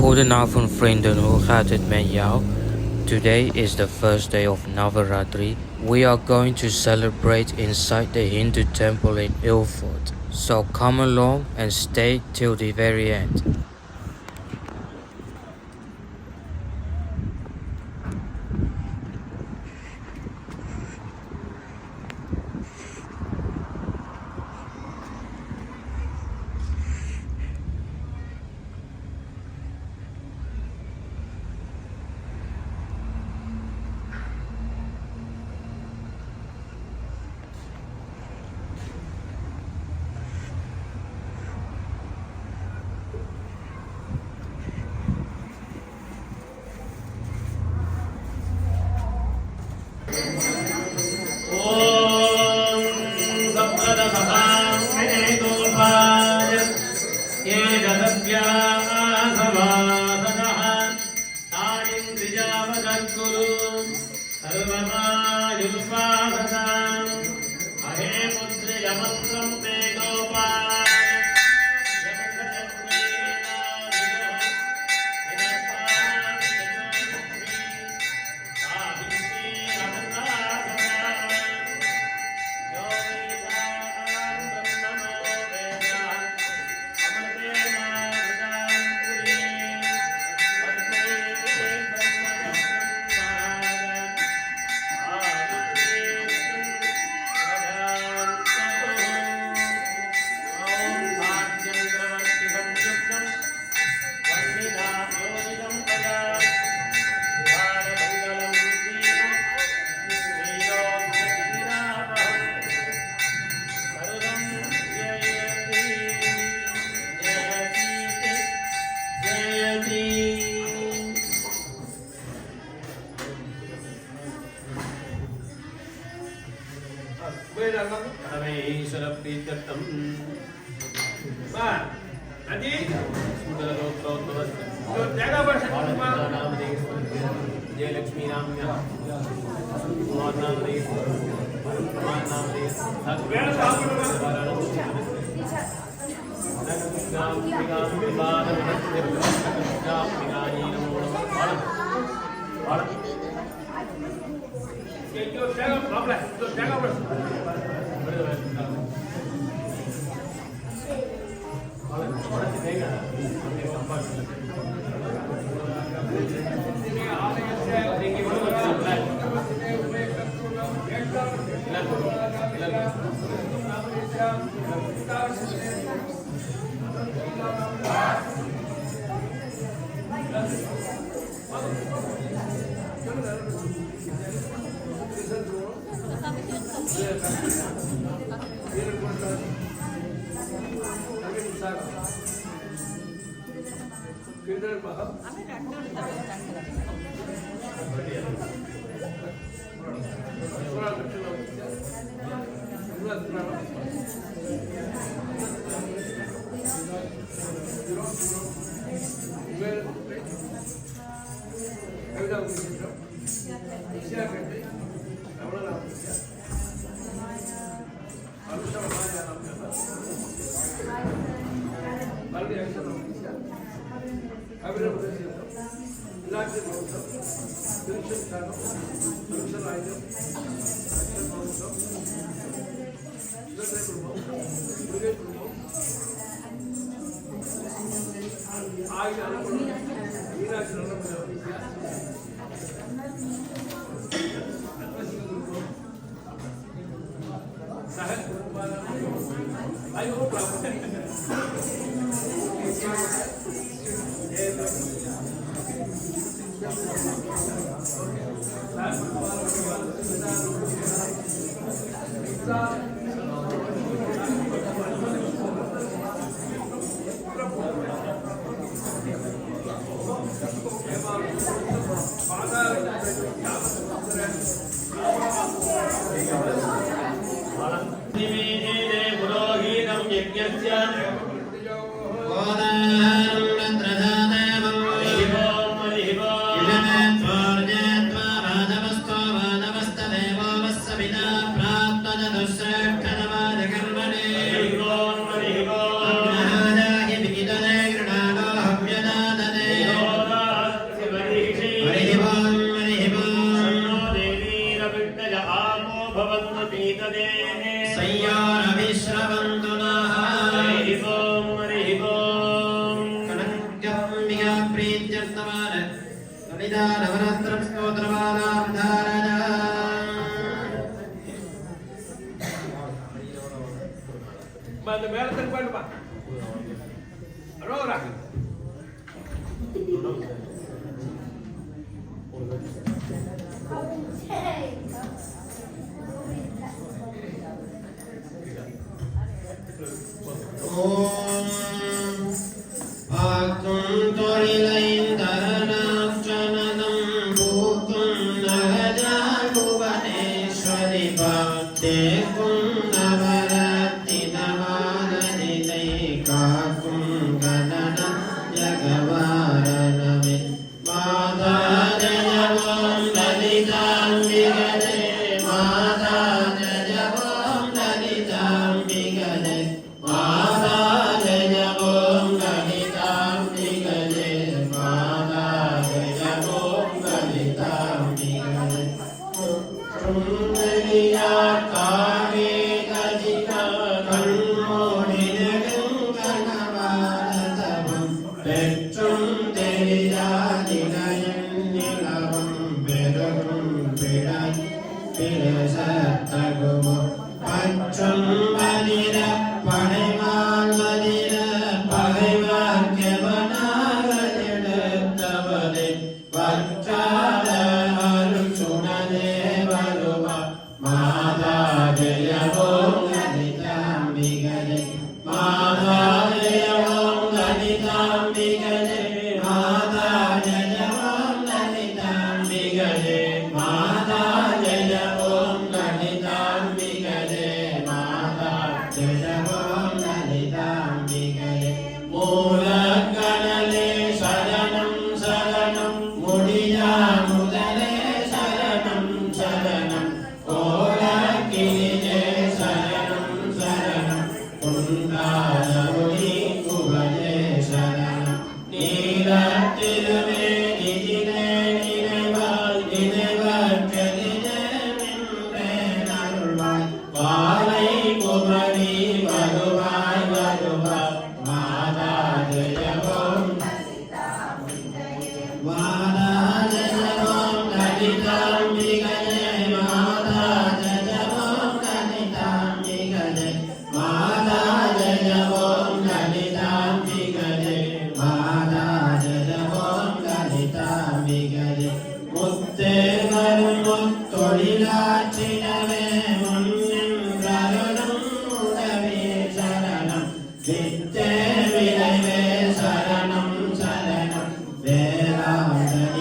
Goedenavond vrienden, hoe gaat het met jou? Today is the first day of Navaratri. We are going to celebrate inside the Hindu temple in Ilford. So come along and stay till the very end. Agnada यत्नमान Lalita नवरात्रं स्तोत्रमालां धारय அந்த மேலத்துக்கு பண்ணுப்பா ரோரா ஓம் ஆக்கும் தொழிலைந்தரணாச்சனதம் பூக்கும் நகஜா புவனேஸ்வரி பாத்தேக்கும் நவரத்தி நவானதிதை காக்கும் கதன ஜகவாரணமே மாதா ஜய ஓம் லலிதாம்பிகதே மாதா ஜய ஓம் லலிதாம்பிகதே மாதா ஜய ஓம் லலிதாம்பிகதே மாதா ஜய ஓம் லலிதாம்பிகதே சுந்தரியா காவே கஜிதா கண்மோடினகும் கனவாரதவம் பெற்றும் தெரியாதினயம் நிலவும் பெருகும் பிழை பிரசத்தகுமோ பற்றும் மதிர படைவான் மதிர பகைவாக்கியவனாகெடுத்தவனே வற்றாத அருள் சுடனே வருவா மாதா ஜய ஓம் லலிதாம்பிகதே மாதா ஜய ஓம் லலிதாம்பிகதே மாதா ஜய ஓம் லலிதாம்பிகதே மாதா ஜய ஓம் லலிதாம்பிகதே மாதா ஜய ஓம் லலிதாம்பிகதே மூலக்கடலே சரணம் சரணம் முடியா முதலே சரணம் சரணம் கோலக்கிளியே சரணம் சரணம் குண்டாரமுடி குவலே சரணம் நீலத்திருவே நிதிலே நினைவாய் நினைவற்றதிலே நின்றே அருள்வாய் பாலை குமரி வருவாய் வருவாய் மாதா ஜய ஓம் மாதா ஜய ஓம் லலிதாம்பிகதே மாதா ஜய ஓம் லலிதாம்பிகதே மாதா ஜய ஓம் லலிதாம்பிகதே மாதா ஜய ஓம் லலிதாம்பிகதே முத்தே வரும் முத்தொழிலாற்றிடவே முன்னின்றருளும் உதவி சரணம் வித்தே விரைவே சரணம் சரணம்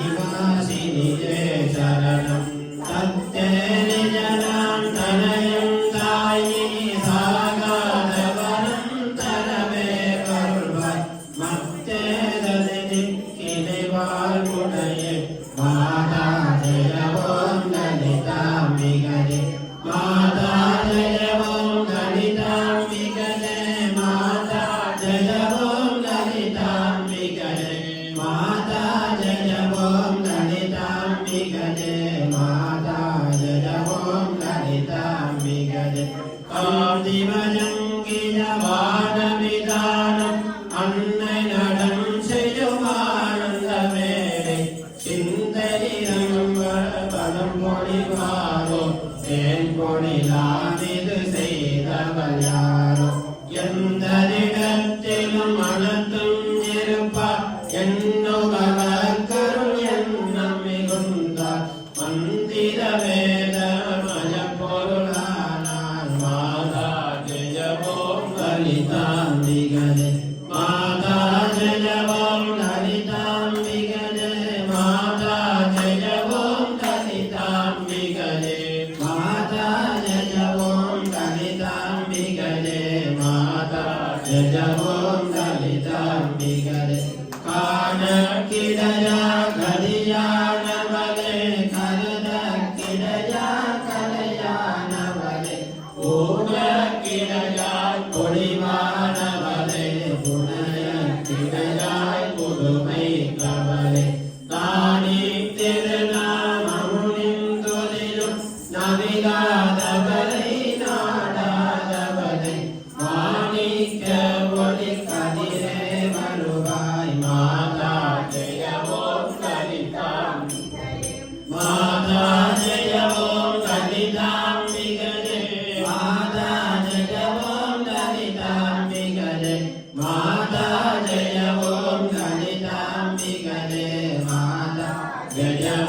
வேளாங்கனிவாசினியே சரணம் தத்தே நிஜனாம் தனயம் தாயி சாகாதவனம் தரவே வருவாய் மத்தே ததி கிளைவாள் குடையே மாதா ஜய ஓம் லலிதாம்பிகதே மாதா ஜய ஓம் லலிதாம்பிகதே மாதா ஜய ஓம் லலிதாம்பிகதே மாதா ஜய ஓம் லலிதாம்பிகதே மாதா ஜய ஓம் லலிதாம்பிகதே ஆதிவஜங்கிய வானவிதானம் அன்னை நடம் செய்யும் ஆனந்தமேலை சிந்தரிரம் பலம் பொழிவாரோ தேன் பொழிலாமிது செய்தவள் யாரோ எந்தரிடத்திலும் அனத்தும் இருப்பார் என்னுபவர்க்கருள் எண்ணம் மிகுந்தார் மந்திர வேத மய பொருளானார் மாதா ஜய ஓம் லலிதாம்பிகதே மாதா ஜய ஓம் லலிதாம்பிகதே மாதா ஜய ஓம் லலிதாம்பிகதே மாதா ஜய ஓம் லலிதாம்பிகதே மாதா ஜய ஓம் லலிதாம்பிகதே காண கிடயா கலியானவளே கருத கிடயா கலையானவளே ஓட கிடயாய் பொழிவானவளே புனைய கிடயாய் புதுமை கவலே தானி திருநாமமுனிந்தொழிலும் நவிலாதவரை நாடாதவரை மாணிக்க ஒளி கதிரே வருவாய் மாதா ஜெய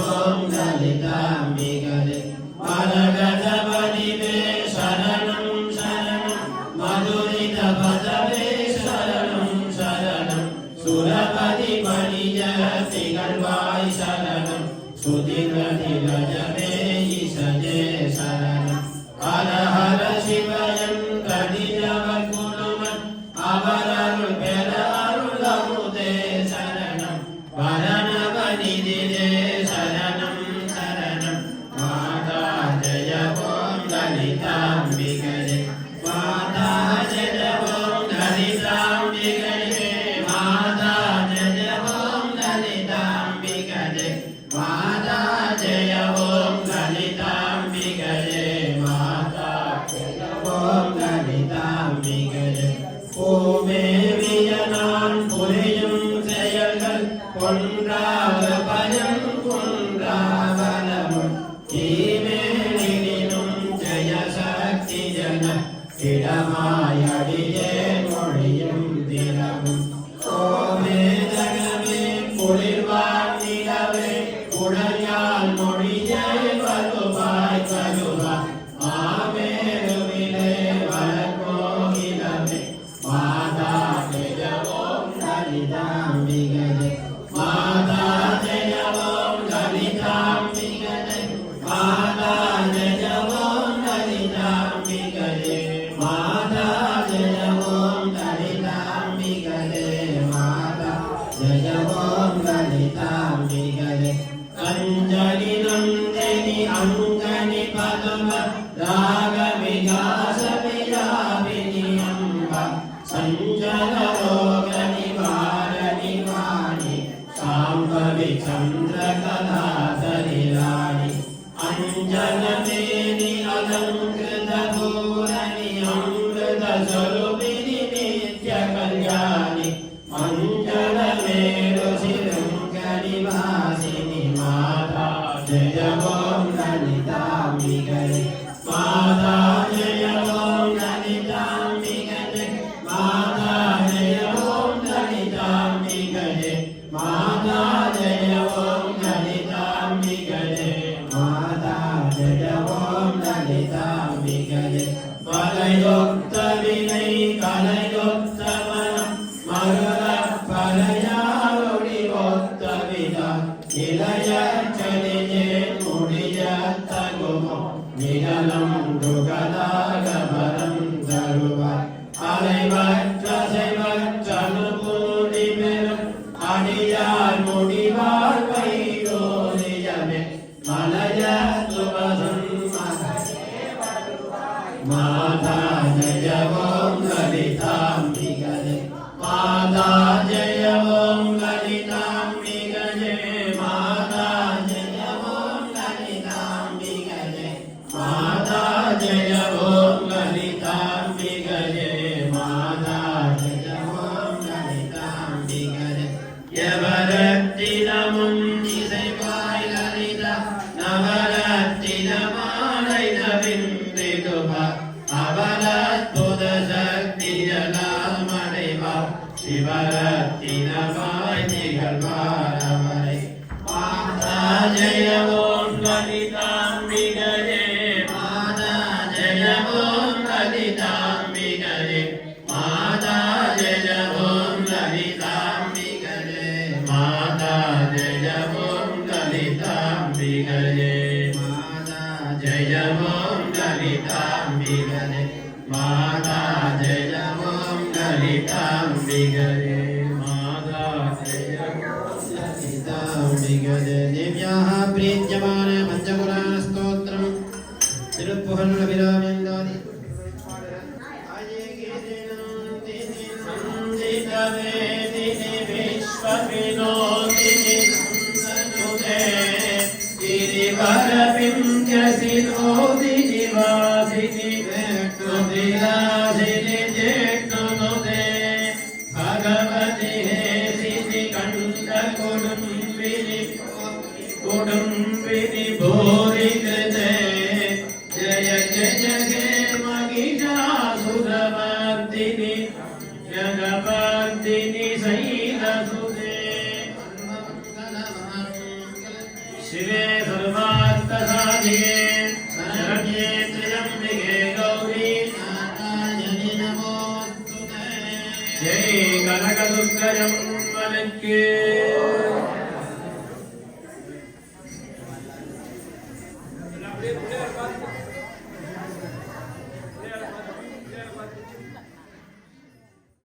ஓம் லலிதாம்பிகரே மரகதவடிவே சரணம் சரணம் மதுரித பதவே சரணம் சரணம் சுரபதி பணிய திகழ்வாய் சரணம் சுதிரதி ரஜமே ஈசனே சரணம் ஹர ஹர சிவயன் கடிதவர் குழுமன் அவரருள் பெற அருள் அமுதே சரணம் வரணவனிதிரே சரணம் சரணம் மாதா ஜய ஓம் லலிதாம்பிகரே மாதா ஜய ஓம் லலிதாம்பிகரே மாதா ஜய ஓம் லலிதாம்பிகரே மாதா ஜய ஓம் லலிதாம்பிகரே மாதா ஜய ஓம் லலிதாம்பிகரே பூமேவிய நான் புரியும் செயல்கள் கொன்றாக பயம் குன்றாவலமும் தீமேனினும் ஜெய சக்தி ஜன திடமாயடியே மொழியும் தினமும் ஓமே ஜகமே குளிர்வான் நிலவே உடையால் மொழியே வருவாய் வருவாய் ஆமேருவிலே வளர்கோகிலமே மாதா ஜெய ஓம் லலிதாம்பிகரே மாதா ஜெய ஓம் லலிதாம்பிகரே மாதா ஜெய ஓம் லலிதாம்பிகரே மாதா ஜெய ஓம் லலிதாம்பிகரே மாதா ஜெய ஓம் லலிதாம்பிகரே அஞ்சலி நந்தினி அங்கனி பதும ராக விகாச விலாபினி அம்ப சஞ்சல ரோக நிவாரணி வாணி சாம்பவி சந்திர கலாதரி ராணி அஞ்சல மேனி அலங்கிருத பூரணி அமிர்த ஸ்வரூபிணி நித்ய கல்யாணி மஞ்சள மேரு சிருங்கணி வாசினி மாதா ஜய ஓம் லலிதாம்பிகரே மாதா ஜய ஓம் லலிதாம்பிகரே மாதா ஜய ஓம் லலிதாம்பிகரே மாதா ஜய ஓம் லலிதாம்பிகரே மாதா ஜய ஓம் லலிதாம்பிகரே மலையொத்த வினை கலையொத்த மனம் மருள பலையாரொளி ஒத்த விதா இளைய செலியே முடிய தகுமோ நிகழும் துகலாகபரம் தருவாய் அலைவற்ற செய்வற்றனுபூதி பெறும் அடியார் முடிவார் வைரோரியமே மலைய சுபசம் மாதா ஜய ஓம் லலிதாம்பிகரே மாதா ஜய ஓம் லலிதாம்பிகரே மாதா ஜய ஓம் லலிதாம்பிகரே மாதா ஜய ஓம் லலிதாம்பிகரே மாதா ஜய ஓம் லலிதாம்பிகரே எவரத்தினமும் இசைவாய் லலிதா நவரத்தினமாலை நவிந்திடுவா அவலற்புத சக்தியலாமடைவா சிவரத்தினமாய் திகழ்வாரவரை மாதா ஜய ஓம் லலிதாம்பிகரே மாதா ஜய ஓம் லலிதாம்பிகரே மாதா ஜய ஓம் லலிதாம்பிகரே மாதா ஜய ஓம் லலிதாம்பிகரே மாதா ஜய ஓம் லலிதாம்பிகரே மாதா ஜய ஓம் லலிதாம்பிகரே மாதா ஜய ஓம் லலிதாம்பிகரே திவ்யாः प्रीत्यमान पञ्चपुराण स्तोत्रम् तिरुपुहल्ल विरामेन्दादि नन्दितवेदिनि विश्वविनोदिनि नन्दनुते गिरिवरविन्द्यशिरोदिनि वासिनि विलासिनि जेष्णुनुते भगवति हेसिनि कण्ठकुडुम्बिनि कुडुम्बिनि भूरि कृते जय जय हे महिषासुरमर्दिनि जगपर्दिनि शैलसुते शिवे सर्वार्थसाधिके शरण्ये त्र्यम्बिके गौरी नारायणि नमोऽस्तुते जय कनकदुर्गयं वलक्के